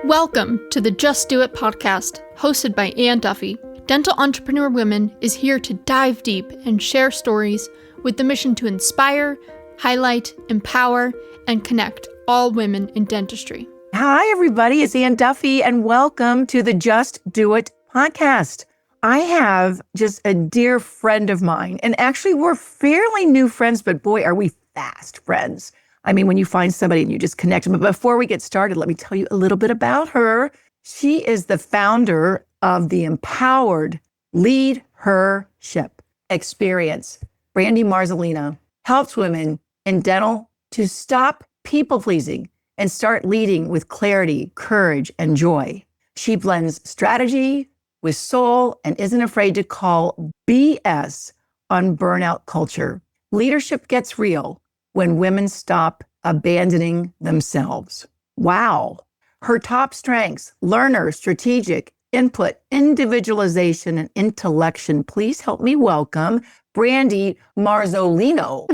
Welcome to the Just Do It podcast, hosted by Anne Duffy. Dental Entrepreneur Women is here to dive deep and share stories with the mission to inspire, highlight, empower, and connect all women in dentistry. Hi, everybody. It's Anne Duffy, and welcome to the Just Do It podcast. I have just a dear friend of mine, and actually we're fairly new friends, but boy, are we fast friends. I mean, when you find somebody and you just connect. But before we get started, let me tell you a little bit about her. She is the founder of the Empowered LeadHERship Experience. Brandi Marzolino helps women in dental to stop people-pleasing and start leading with clarity, courage, and joy. She blends strategy with soul and isn't afraid to call BS on burnout culture. Leadership gets real when women stop abandoning themselves. Wow. Her top strengths: learner, strategic, input, individualization, and intellection. Please help me welcome Brandi Marzolino.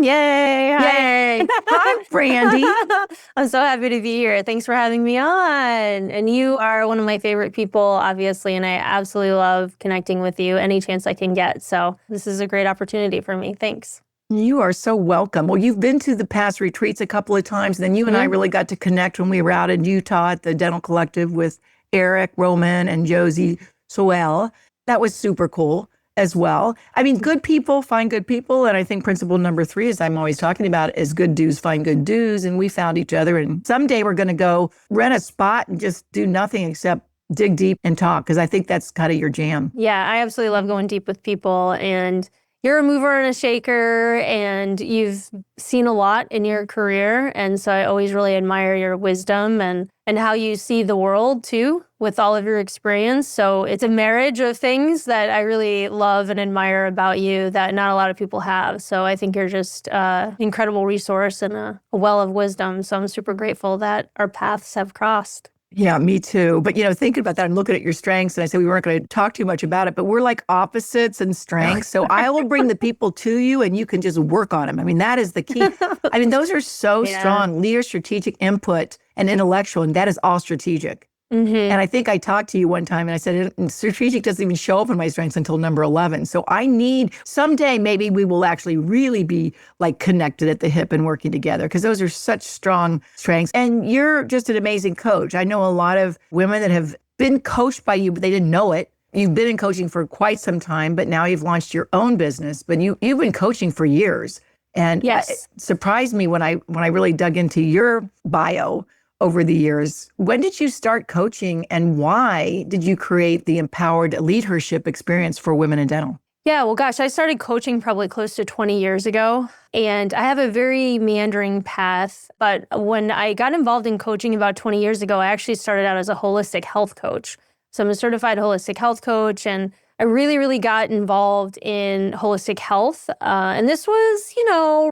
Yay. Hi. Yay. Hi, Brandi. I'm so happy to be here. Thanks for having me on. And you are one of my favorite people, obviously, and I absolutely love connecting with you any chance I can get. So this is a great opportunity for me. Thanks. You are so welcome. Well, you've been to the past retreats a couple of times. Then you and I really got to connect when we were out in Utah at the Dental Collective with Eric, Roman, and Josie Soel. That was super cool as well. I mean, good people find good people. And I think principle number 3, as I'm always talking about, is good dues find good dues. And we found each other. And someday we're going to go rent a spot and just do nothing except dig deep and talk, because I think that's kind of your jam. Yeah, I absolutely love going deep with people. And you're a mover and a shaker, and you've seen a lot in your career. And so I always really admire your wisdom and how you see the world too, with all of your experience. So it's a marriage of things that I really love and admire about you that not a lot of people have. So I think you're just an incredible resource and a well of wisdom. So I'm super grateful that our paths have crossed. Yeah, me too. But, thinking about that and looking at your strengths, and I said we weren't going to talk too much about it, but we're like opposites in strengths. So I will bring the people to you and you can just work on them. I mean, that is the key. I mean, those are so strong: leader, strategic, input, and intellectual. And that is all strategic. Mm-hmm. And I think I talked to you one time and I said, strategic doesn't even show up in my strengths until number 11. So I need, someday maybe we will actually really be like connected at the hip and working together, because those are such strong strengths. And you're just an amazing coach. I know a lot of women that have been coached by you, but they didn't know it. You've been in coaching for quite some time, but now you've launched your own business, but you've been coaching for years. And yes, it surprised me when I really dug into your bio over the years. When did you start coaching, and why did you create the Empowered LeadHERship Experience for women in dental? Yeah, well, gosh, I started coaching probably close to 20 years ago, and I have a very meandering path. But when I got involved in coaching about 20 years ago, I actually started out as a holistic health coach. So I'm a certified holistic health coach, and I really, really got involved in holistic health. And this was,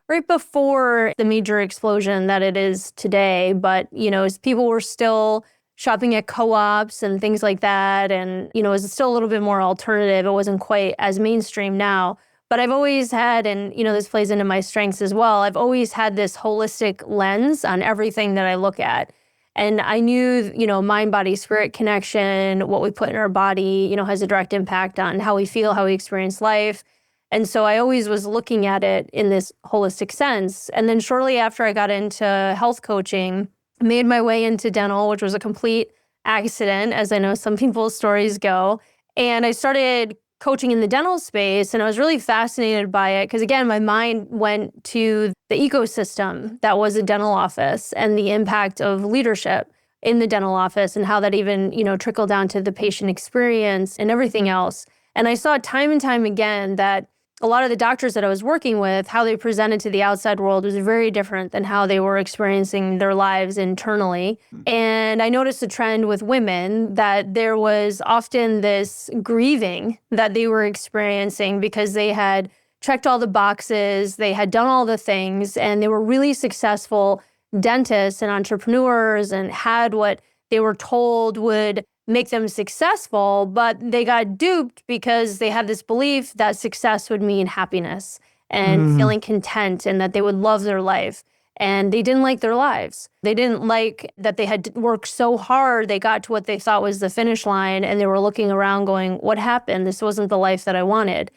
right before the major explosion that it is today. But, as people were still shopping at co-ops and things like that, and, it was still a little bit more alternative. It wasn't quite as mainstream now. But I've always had, and, this plays into my strengths as well, I've always had this holistic lens on everything that I look at. And I knew, mind, body, spirit connection, what we put in our body, has a direct impact on how we feel, how we experience life. And so I always was looking at it in this holistic sense. And then shortly after I got into health coaching, I made my way into dental, which was a complete accident, as I know some people's stories go. And I started coaching in the dental space, and I was really fascinated by it because, again, my mind went to the ecosystem that was a dental office and the impact of leadership in the dental office and how that even, trickled down to the patient experience and everything else. And I saw time and time again that a lot of the doctors that I was working with, how they presented to the outside world was very different than how they were experiencing their lives internally. And I noticed a trend with women that there was often this grieving that they were experiencing because they had checked all the boxes, they had done all the things, and they were really successful dentists and entrepreneurs and had what they were told would make them successful, but they got duped because they had this belief that success would mean happiness and feeling content and that they would love their life. and they didn't like their lives. They didn't like that they had worked so hard. They got to what they thought was the finish line, and they were looking around going, what happened? This wasn't the life that I wanted.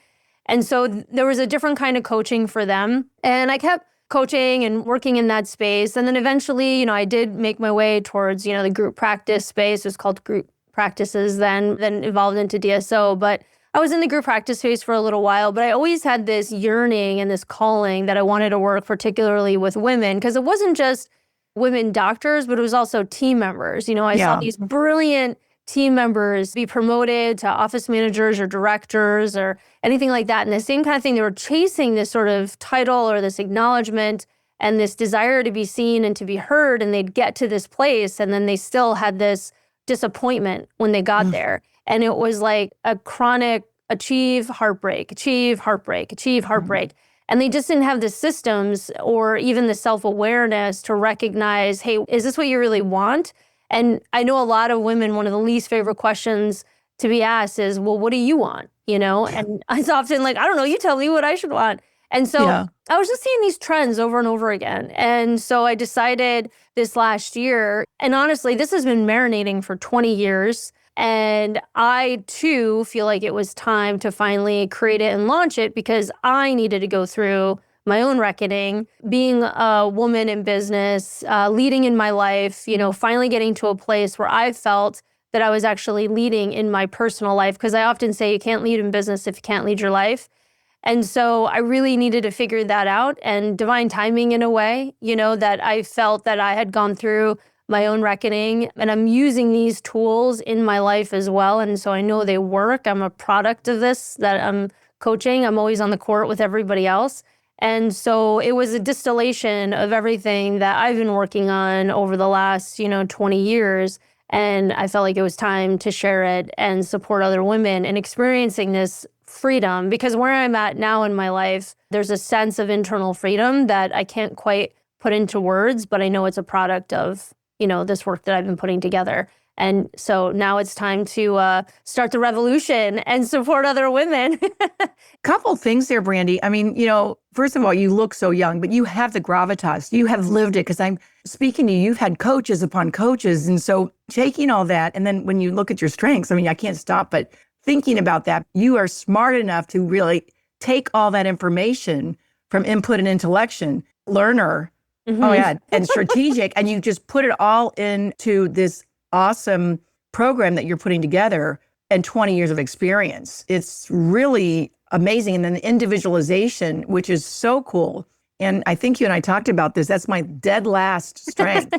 And so there was a different kind of coaching for them. And I kept coaching and working in that space. And then eventually, I did make my way towards, the group practice space. It was called group practices then evolved into DSO. But I was in the group practice space for a little while, but I always had this yearning and this calling that I wanted to work particularly with women, because it wasn't just women doctors, but it was also team members. I saw these brilliant team members be promoted to office managers or directors or anything like that. And the same kind of thing, they were chasing this sort of title or this acknowledgement and this desire to be seen and to be heard. And they'd get to this place, and then they still had this disappointment when they got there. And it was like a chronic achieve, heartbreak, achieve, heartbreak, achieve, heartbreak. And they just didn't have the systems or even the self-awareness to recognize, hey, is this what you really want? And I know a lot of women, one of the least favorite questions to be asked is, well, what do you want? And it's often like, I don't know, you tell me what I should want. And so I was just seeing these trends over and over again. And so I decided this last year, and honestly, this has been marinating for 20 years. And I, too, feel like it was time to finally create it and launch it, because I needed to go through my own reckoning, being a woman in business, leading in my life, finally getting to a place where I felt that I was actually leading in my personal life. Because I often say you can't lead in business if you can't lead your life. And so I really needed to figure that out, and divine timing in a way, that I felt that I had gone through my own reckoning, and I'm using these tools in my life as well. And so I know they work. I'm a product of this that I'm coaching. I'm always on the court with everybody else. And so it was a distillation of everything that I've been working on over the last, 20 years. And I felt like it was time to share it and support other women in experiencing this freedom, because where I'm at now in my life, there's a sense of internal freedom that I can't quite put into words, but I know it's a product of this work that I've been putting together. And so now it's time to start the revolution and support other women. Couple things there, Brandi. I mean, first of all, you look so young, but you have the gravitas. You have lived it, because I'm speaking to you. You've had coaches upon coaches. And so taking all that, and then when you look at your strengths, I mean, I can't stop but thinking about that. You are smart enough to really take all that information from input and intellection, learner, and strategic, and you just put it all into this awesome program that you're putting together, and 20 years of experience. It's really amazing. And then the individualization, which is so cool. And I think you and I talked about this. That's my dead last strength,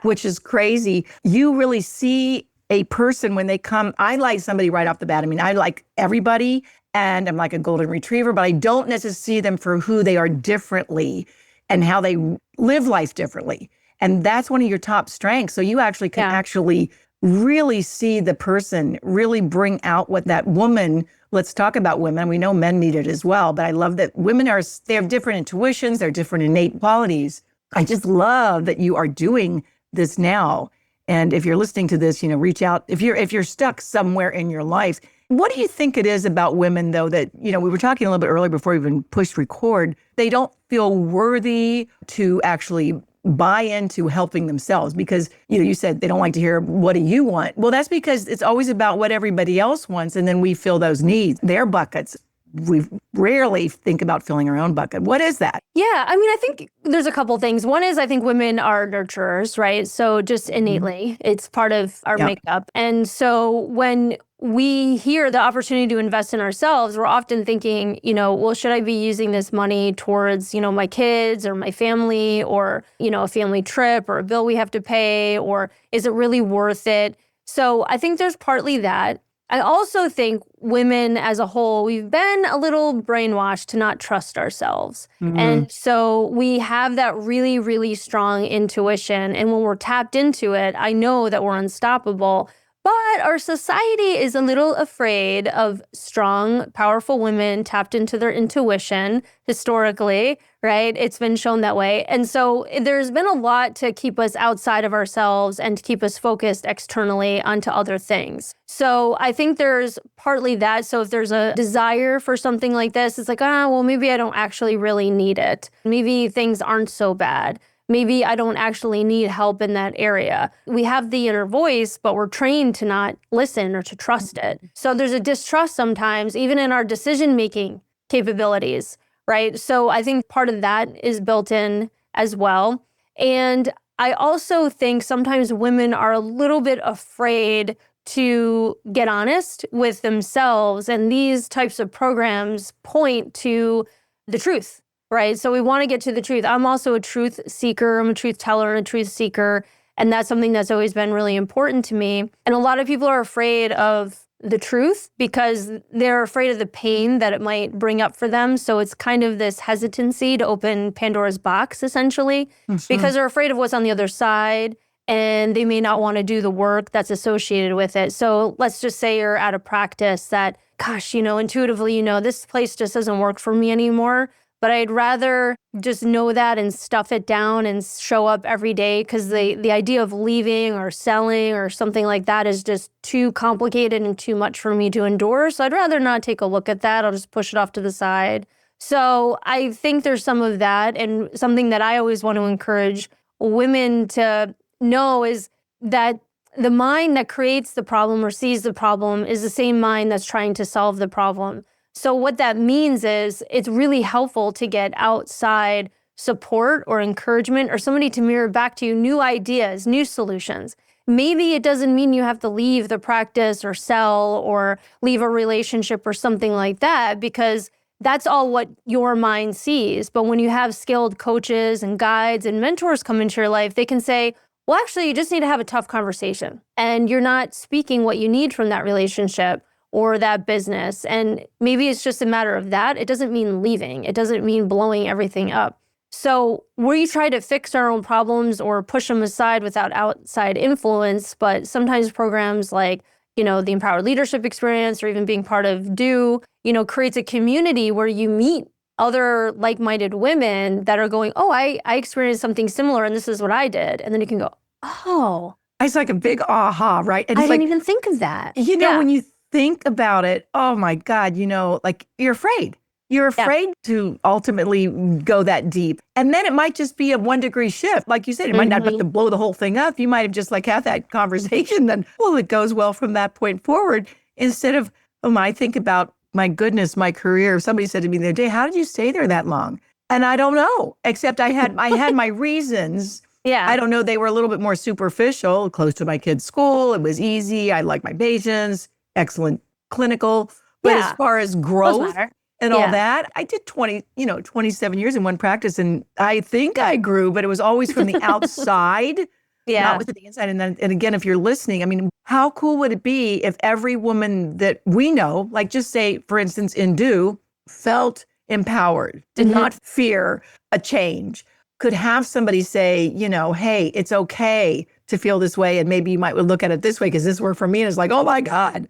which is crazy. You really see a person when they come. I like somebody right off the bat. I mean, I like everybody, and I'm like a golden retriever, but I don't necessarily see them for who they are differently and how they live life differently. And that's one of your top strengths. So you actually can actually really see the person, really bring out what that woman, let's talk about women. We know men need it as well, but I love that women they have different intuitions, they're different innate qualities. I just love that you are doing this now. And if you're listening to this, reach out. If you're stuck somewhere in your life, what do you think it is about women, though, that, we were talking a little bit earlier before we even pushed record, they don't feel worthy to actually buy into helping themselves? Because, you said they don't like to hear, what do you want? Well, that's because it's always about what everybody else wants, and then we fill those needs, their buckets. We rarely think about filling our own bucket. What is that? Yeah, I mean, I think there's a couple things. One is I think women are nurturers, right? So just innately, it's part of our makeup. And so when we hear the opportunity to invest in ourselves, we're often thinking, well, should I be using this money towards, my kids or my family, or, a family trip or a bill we have to pay, or is it really worth it? So I think there's partly that. I also think women as a whole, we've been a little brainwashed to not trust ourselves. And so we have that really, really strong intuition. And when we're tapped into it, I know that we're unstoppable. But our society is a little afraid of strong, powerful women tapped into their intuition historically, right? It's been shown that way. And so there's been a lot to keep us outside of ourselves and to keep us focused externally onto other things. So I think there's partly that. So if there's a desire for something like this, it's like, well, maybe I don't actually really need it. Maybe things aren't so bad. maybe I don't actually need help in that area. We have the inner voice, but we're trained to not listen or to trust it. So there's a distrust sometimes, even in our decision-making capabilities, right? So I think part of that is built in as well. And I also think sometimes women are a little bit afraid to get honest with themselves. And these types of programs point to the truth, right? So we want to get to the truth. I'm also a truth seeker. I'm a truth teller and a truth seeker. And that's something that's always been really important to me. And a lot of people are afraid of the truth because they're afraid of the pain that it might bring up for them. So it's kind of this hesitancy to open Pandora's box, essentially, because they're afraid of what's on the other side and they may not want to do the work that's associated with it. So let's just say you're at a practice that, gosh, intuitively, this place just doesn't work for me anymore. But I'd rather just know that and stuff it down and show up every day because the idea of leaving or selling or something like that is just too complicated and too much for me to endure. So I'd rather not take a look at that. I'll just push it off to the side. So I think there's some of that. And something that I always want to encourage women to know is that the mind that creates the problem or sees the problem is the same mind that's trying to solve the problem. So what that means is it's really helpful to get outside support or encouragement or somebody to mirror back to you new ideas, new solutions. Maybe it doesn't mean you have to leave the practice or sell or leave a relationship or something like that, because that's all what your mind sees. But when you have skilled coaches and guides and mentors come into your life, they can say, well, actually, you just need to have a tough conversation. And you're not speaking what you need from that relationship or that business. And maybe it's just a matter of that. It doesn't mean leaving. It doesn't mean blowing everything up. So we try to fix our own problems or push them aside without outside influence. But sometimes programs like, the Empowered LeadHERship Experience or even being part of DO, creates a community where you meet other like-minded women that are going, oh, I experienced something similar and this is what I did. And then you can go, oh. It's like a big aha, right? And I it's didn't like, even think of that. when you think about it, oh my God, like you're afraid. You're afraid to ultimately go that deep. And then it might just be a 1 degree shift. Like you said, it might not have to blow the whole thing up. You might have just had that conversation. Then, it goes well from that point forward. Instead of, I think about, my goodness, my career. Somebody said to me the other day, how did you stay there that long? And I don't know, except I had my reasons. Yeah. I don't know. They were a little bit more superficial, close to my kid's school. It was easy. I liked my patients, excellent clinical. But as far as growth and all that, I did 27 years in one practice. And I think I grew, but it was always from the outside, not with the inside. And again, if you're listening, how cool would it be if every woman that we know, like just say, for instance, in DO, felt empowered, did not fear a change, could have somebody say, hey, it's okay to feel this way. And maybe you might look at it this way because this worked for me. And it's like, oh my God.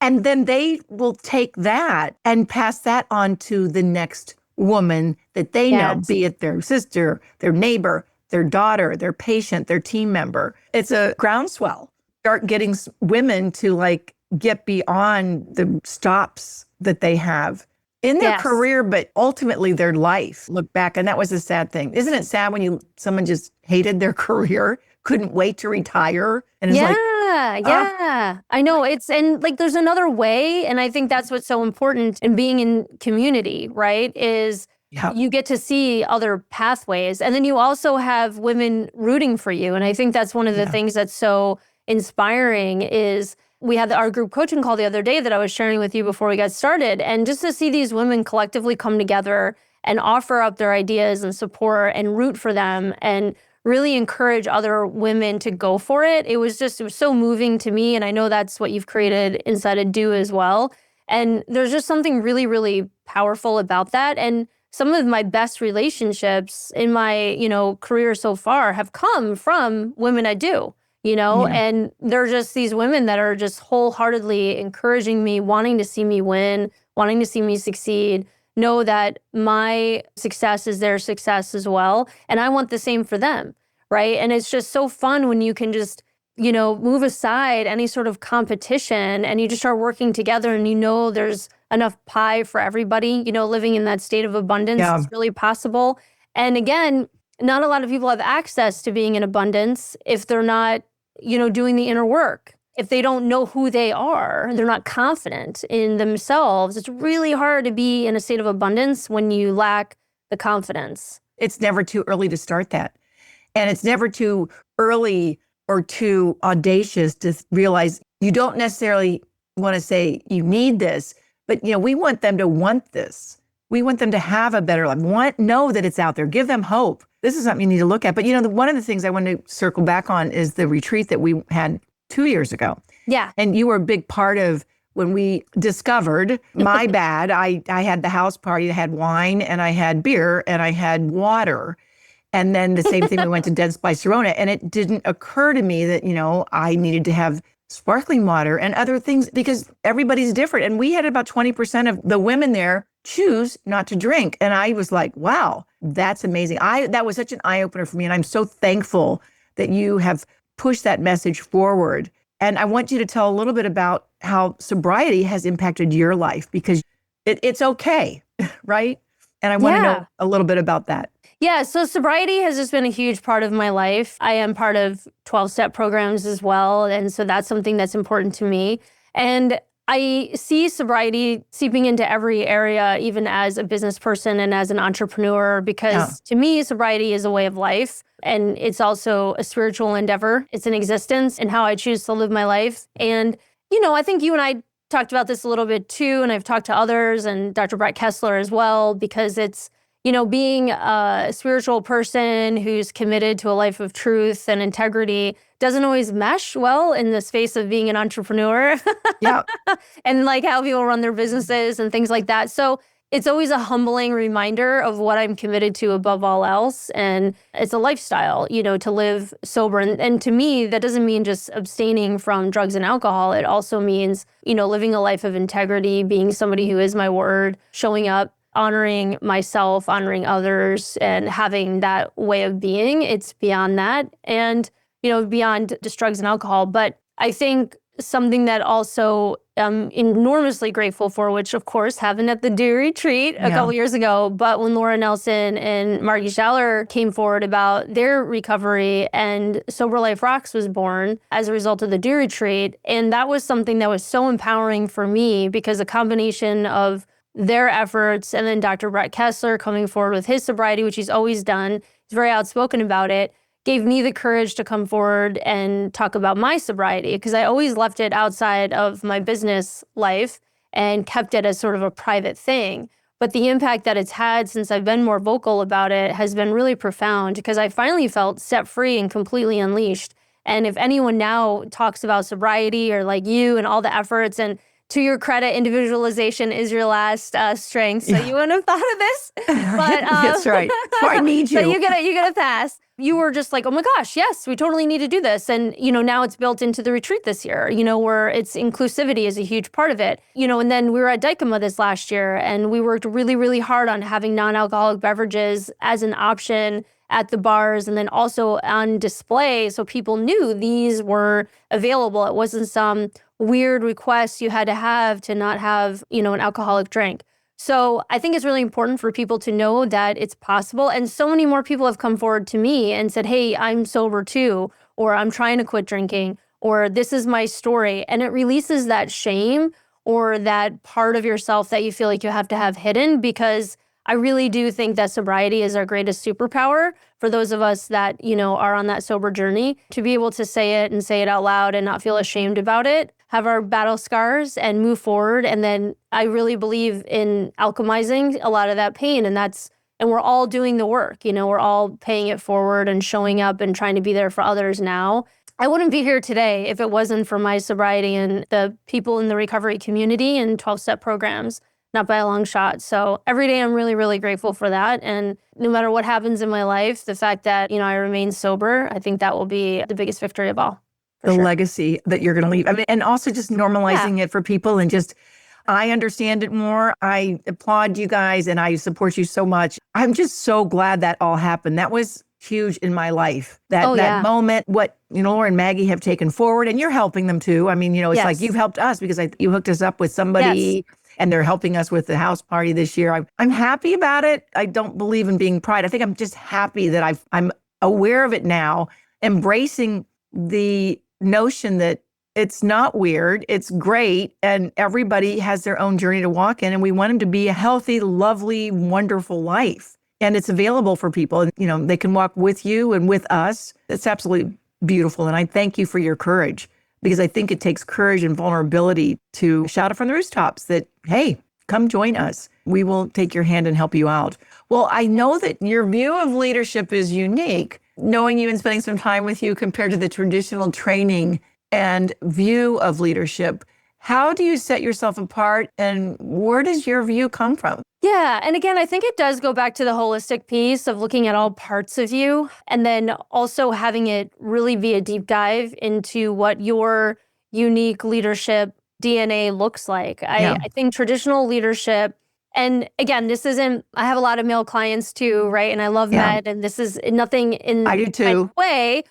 And then they will take that and pass that on to the next woman that they know, be it their sister, their neighbor, their daughter, their patient, their team member. It's a groundswell. Start getting women to get beyond the stops that they have in their career, but ultimately their life. Look back, and that was a sad thing. Isn't it sad when someone just hated their career, couldn't wait to retire? And it's I know. There's another way. And I think that's what's so important in being in community, right? Is you get to see other pathways. And then you also have women rooting for you. And I think that's one of the things that's so inspiring is we had our group coaching call the other day that I was sharing with you before we got started. And just to see these women collectively come together and offer up their ideas and support and root for them and really encourage other women to go for it. It was so moving to me. And I know that's what you've created inside of DO as well. And there's just something really, really powerful about that. And some of my best relationships in my, career so far have come from women I do. And they're just these women that are just wholeheartedly encouraging me, wanting to see me win, wanting to see me succeed, know that my success is their success as well. And I want the same for them, right? And it's just so fun when you can just, move aside any sort of competition and you just start working together and there's enough pie for everybody, living in that state of abundance is really possible. And again, not a lot of people have access to being in abundance if they're not, doing the inner work. If they don't know who they are, they're not confident in themselves. It's really hard to be in a state of abundance when you lack the confidence. It's never too early to start that. And it's never too early or too audacious to realize you don't necessarily want to say you need this, but we want them to want this. We want them to have a better life. Know that it's out there. Give them hope. This is something you need to look at. But one of the things I want to circle back on is the retreat that we had 2 years ago. Yeah. And you were a big part of when we discovered, my bad, I had the house party, I had wine and I had beer and I had water. And then the same thing, we went to Dead Spice Serona, and it didn't occur to me that, I needed to have sparkling water and other things because everybody's different. And we had about 20% of the women there choose not to drink. And I was like, wow, that's amazing. That was such an eye-opener for me. And I'm so thankful that you have pushed that message forward. And I want you to tell a little bit about how sobriety has impacted your life, because it's okay, right? And I want to know a little bit about that. Yeah, so sobriety has just been a huge part of my life. I am part of 12-step programs as well, and so that's something that's important to me. And I see sobriety seeping into every area, even as a business person and as an entrepreneur, because to me, sobriety is a way of life. And it's also a spiritual endeavor. It's an existence and how I choose to live my life. And, I think you and I talked about this a little bit too, and I've talked to others and Dr. Brett Kessler as well, because it's, being a spiritual person who's committed to a life of truth and integrity doesn't always mesh well in the space of being an entrepreneur. Yeah. And like how people run their businesses and things like that. So it's always a humbling reminder of what I'm committed to above all else. And it's a lifestyle, to live sober. And to me, that doesn't mean just abstaining from drugs and alcohol. It also means, living a life of integrity, being somebody who is my word, showing up, honoring myself, honoring others, and having that way of being. It's beyond that and, beyond just drugs and alcohol. But I think something that also I'm enormously grateful for, which of course happened at the Do Retreat a couple years ago, but when Laura Nelson and Margie Schaller came forward about their recovery, and Sober Life Rocks was born as a result of the Do Retreat. And that was something that was so empowering for me, because a combination of their efforts and then Dr. Brett Kessler coming forward with his sobriety, which he's always done, he's very outspoken about it, gave me the courage to come forward and talk about my sobriety, because I always left it outside of my business life and kept it as sort of a private thing. But the impact that it's had since I've been more vocal about it has been really profound, because I finally felt set free and completely unleashed. And if anyone now talks about sobriety, or like you and all the efforts, and to your credit, individualization is your last strength. So you wouldn't have thought of this. But That's right. So I need you. So you get a pass. You were just like, oh my gosh, yes, we totally need to do this. And, now it's built into the retreat this year, where it's inclusivity is a huge part of it. And then we were at Dykema this last year, and we worked really, really hard on having non-alcoholic beverages as an option at the bars, and then also on display, so people knew these were available. It wasn't some weird request you had to have to not have, an alcoholic drink. So I think it's really important for people to know that it's possible. And so many more people have come forward to me and said, hey, I'm sober too, or I'm trying to quit drinking, or this is my story. And it releases that shame or that part of yourself that you feel like you have to have hidden, because I really do think that sobriety is our greatest superpower for those of us that, are on that sober journey, to be able to say it and say it out loud and not feel ashamed about it, have our battle scars and move forward. And then I really believe in alchemizing a lot of that pain. And we're all doing the work, we're all paying it forward and showing up and trying to be there for others now. I wouldn't be here today if it wasn't for my sobriety and the people in the recovery community and 12-step programs. Not by a long shot. So every day I'm really, really grateful for that. And no matter what happens in my life, the fact that, I remain sober, I think that will be the biggest victory of all. The legacy that you're going to leave. I mean, and also just normalizing it for people, and just, I understand it more. I applaud you guys and I support you so much. I'm just so glad that all happened. That was huge in my life. That moment, what, Laura and Maggie have taken forward, and you're helping them too. I mean, it's like you've helped us, because you hooked us up with somebody. and they're helping us with the house party this year. I'm happy about it. I don't believe in being pride. I think I'm just happy that I'm aware of it now, embracing the notion that it's not weird, it's great, and everybody has their own journey to walk in, and we want them to be a healthy, lovely, wonderful life. And it's available for people. And, they can walk with you and with us. It's absolutely beautiful. And I thank you for your courage, because I think it takes courage and vulnerability to shout it from the rooftops that, hey, come join us. We will take your hand and help you out. Well, I know that your view of leadership is unique, knowing you and spending some time with you compared to the traditional training and view of leadership. How do you set yourself apart, and where does your view come from? Yeah. And again, I think it does go back to the holistic piece of looking at all parts of you, and then also having it really be a deep dive into what your unique leadership DNA looks like. I think traditional leadership, and again, I have a lot of male clients too, right? And I love men, and this is nothing in I do too. way.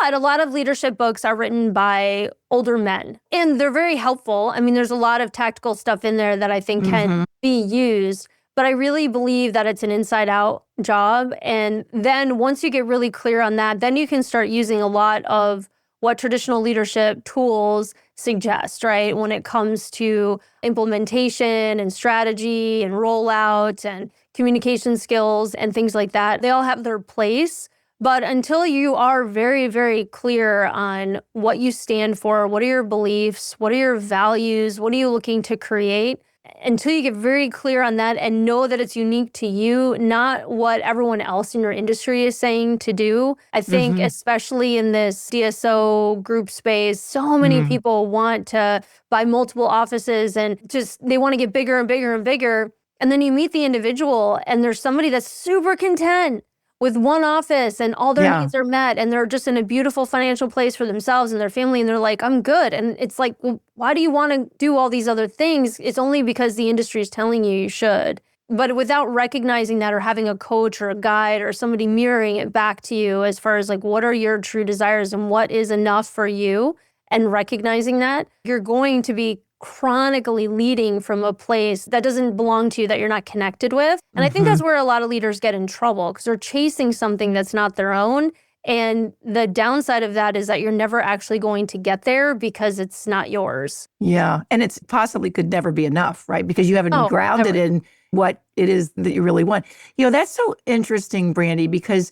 But a lot of leadership books are written by older men, and they're very helpful. I mean, there's a lot of tactical stuff in there that I think can be used, but I really believe that it's an inside out job. And then once you get really clear on that, then you can start using a lot of what traditional leadership tools suggest, right? When it comes to implementation and strategy and rollout and communication skills and things like that. They all have their place. But until you are very, very clear on what you stand for, what are your beliefs, what are your values, what are you looking to create, until you get very clear on that and know that it's unique to you, not what everyone else in your industry is saying to do. I think especially in this DSO group space, so many people want to buy multiple offices and just they want to get bigger and bigger and bigger. And then you meet the individual and there's somebody that's super content with one office and all their needs are met and they're just in a beautiful financial place for themselves and their family and they're like, I'm good. And it's like, well, why do you want to do all these other things? It's only because the industry is telling you should. But without recognizing that or having a coach or a guide or somebody mirroring it back to you as far as like, what are your true desires and what is enough for you, and recognizing that, you're going to be chronically leading from a place that doesn't belong to you, that you're not connected with. And I think that's where a lot of leaders get in trouble, because they're chasing something that's not their own. And the downside of that is that you're never actually going to get there because it's not yours. Yeah. And it's possibly could never be enough, right? Because you haven't grounded in what it is that you really want. That's so interesting, Brandi, because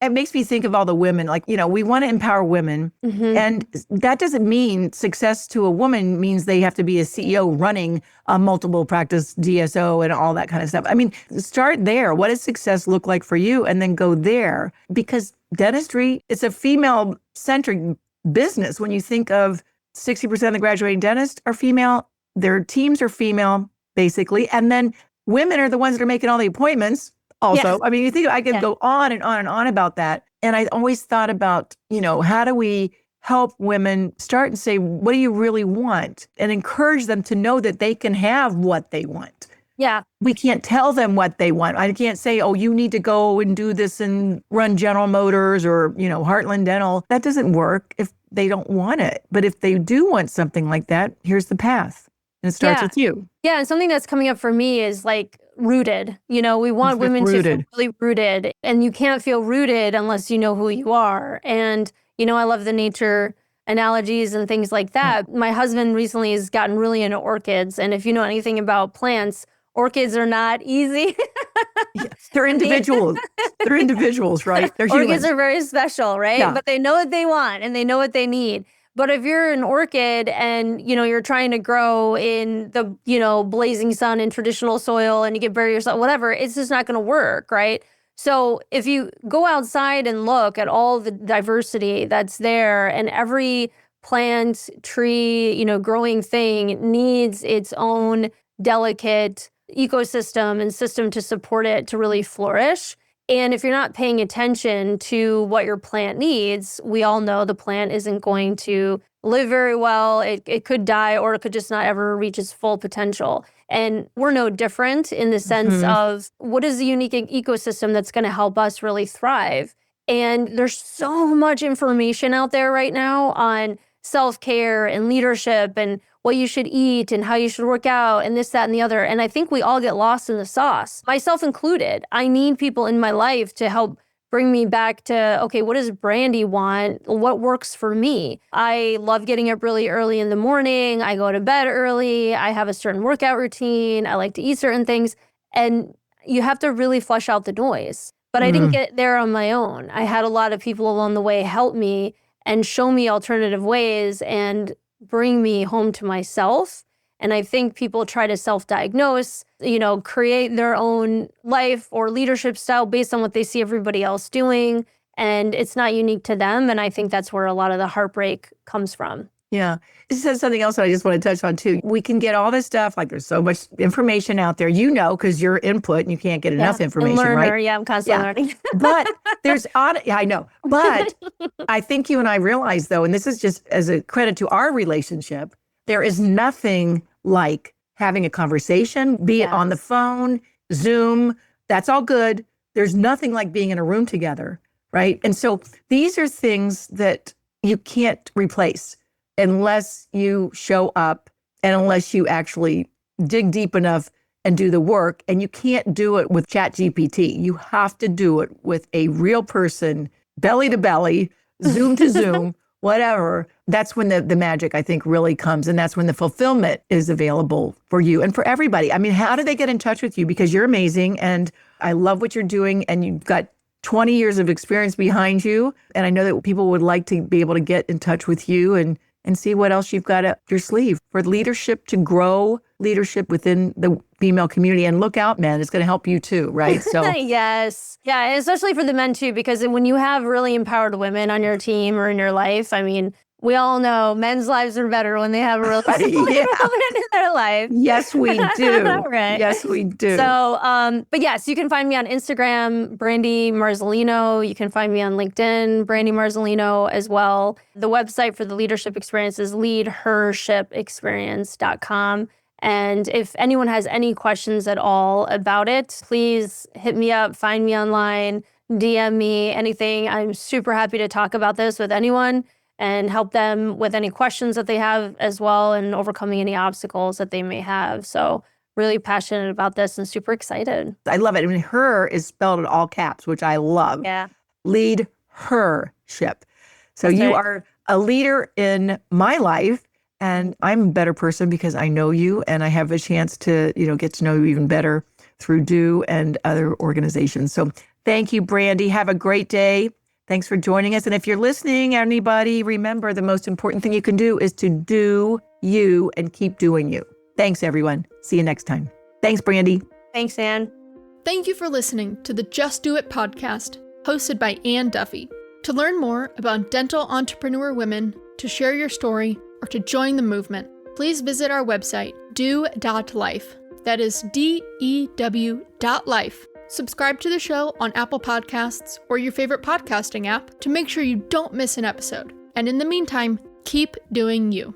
it makes me think of all the women, like, we want to empower women. And that doesn't mean success to a woman means they have to be a CEO running a multiple practice DSO and all that kind of stuff. I mean, start there. What does success look like for you? And then go there. Because dentistry, it's a female-centric business. When you think of 60% of the graduating dentists are female, their teams are female, basically. And then women are the ones that are making all the appointments. Also, yes. I mean, you think I could go on and on and on about that. And I always thought about, how do we help women start and say, what do you really want? And encourage them to know that they can have what they want. Yeah. We can't tell them what they want. I can't say, oh, you need to go and do this and run General Motors or, Heartland Dental. That doesn't work if they don't want it. But if they do want something like that, here's the path. And it starts with you. Yeah. And something that's coming up for me is like rooted. We want women to feel really rooted. And you can't feel rooted unless you know who you are. And, I love the nature analogies and things like that. Yeah. My husband recently has gotten really into orchids. And if you know anything about plants, orchids are not easy. They're individuals. They're individuals, right? They're humans. Orchids are very special, right? Yeah. But they know what they want and they know what they need. But if you're an orchid and, you're trying to grow in the, blazing sun in traditional soil and you get buried yourself, whatever, it's just not going to work, right? So if you go outside and look at all the diversity that's there, and every plant, tree, growing thing needs its own delicate ecosystem and system to support it to really flourish. And if you're not paying attention to what your plant needs, we all know the plant isn't going to live very well. It could die, or it could just not ever reach its full potential. And we're no different in the sense of what is the unique ecosystem that's going to help us really thrive. And there's so much information out there right now on self-care and leadership and what you should eat and how you should work out and this, that, and the other. And I think we all get lost in the sauce, myself included. I need people in my life to help bring me back to, okay, what does Brandi want? What works for me? I love getting up really early in the morning. I go to bed early. I have a certain workout routine. I like to eat certain things. And you have to really flush out the noise. But I didn't get there on my own. I had a lot of people along the way help me and show me alternative ways and bring me home to myself. And I think people try to self-diagnose, create their own life or leadership style based on what they see everybody else doing. And it's not unique to them. And I think that's where a lot of the heartbreak comes from. Yeah. It says something else that I just want to touch on too. We can get all this stuff, like there's so much information out there, because you're input and you can't get enough information, learner, right? Yeah, I'm constantly learning. But I know. But I think you and I realize though, and this is just as a credit to our relationship, there is nothing like having a conversation, be it on the phone, Zoom, that's all good. There's nothing like being in a room together, right? And so these are things that you can't replace unless you show up and unless you actually dig deep enough and do the work. And you can't do it with ChatGPT. You have to do it with a real person, belly to belly, Zoom to Zoom, whatever. That's when the magic, I think, really comes. And that's when the fulfillment is available for you and for everybody. I mean, how do they get in touch with you? Because you're amazing. And I love what you're doing. And you've got 20 years of experience behind you. And I know that people would like to be able to get in touch with you and see what else you've got up your sleeve for leadership, to grow leadership within the female community. And look out, men, it's going to help you too, right? So Yes. Yeah, and especially for the men too, because when you have really empowered women on your team or in your life, I mean, we all know men's lives are better when they have a real woman in their life. Yes, we do. Right. Yes, we do. So, but yes, you can find me on Instagram, Brandi Marzolino. You can find me on LinkedIn, Brandi Marzolino as well. The website for the leadership experience is leadhershipexperience.com. And if anyone has any questions at all about it, please hit me up, find me online, DM me, anything. I'm super happy to talk about this with anyone and help them with any questions that they have as well, and overcoming any obstacles that they may have. So really passionate about this and super excited. I love it. I mean, her is spelled in all caps, which I love. Yeah. LeadHERship. So you are a leader in my life, and I'm a better person because I know you and I have a chance to, get to know you even better through DO and other organizations. So thank you, Brandi. Have a great day. Thanks for joining us. And if you're listening, anybody, remember the most important thing you can do is to do you and keep doing you. Thanks, everyone. See you next time. Thanks, Brandi. Thanks, Anne. Thank you for listening to the Just Do It podcast, hosted by Anne Duffy. To learn more about dental entrepreneur women, to share your story, or to join the movement, please visit our website, do.life. That is DEW.life. Subscribe to the show on Apple Podcasts or your favorite podcasting app to make sure you don't miss an episode. And in the meantime, keep doing you.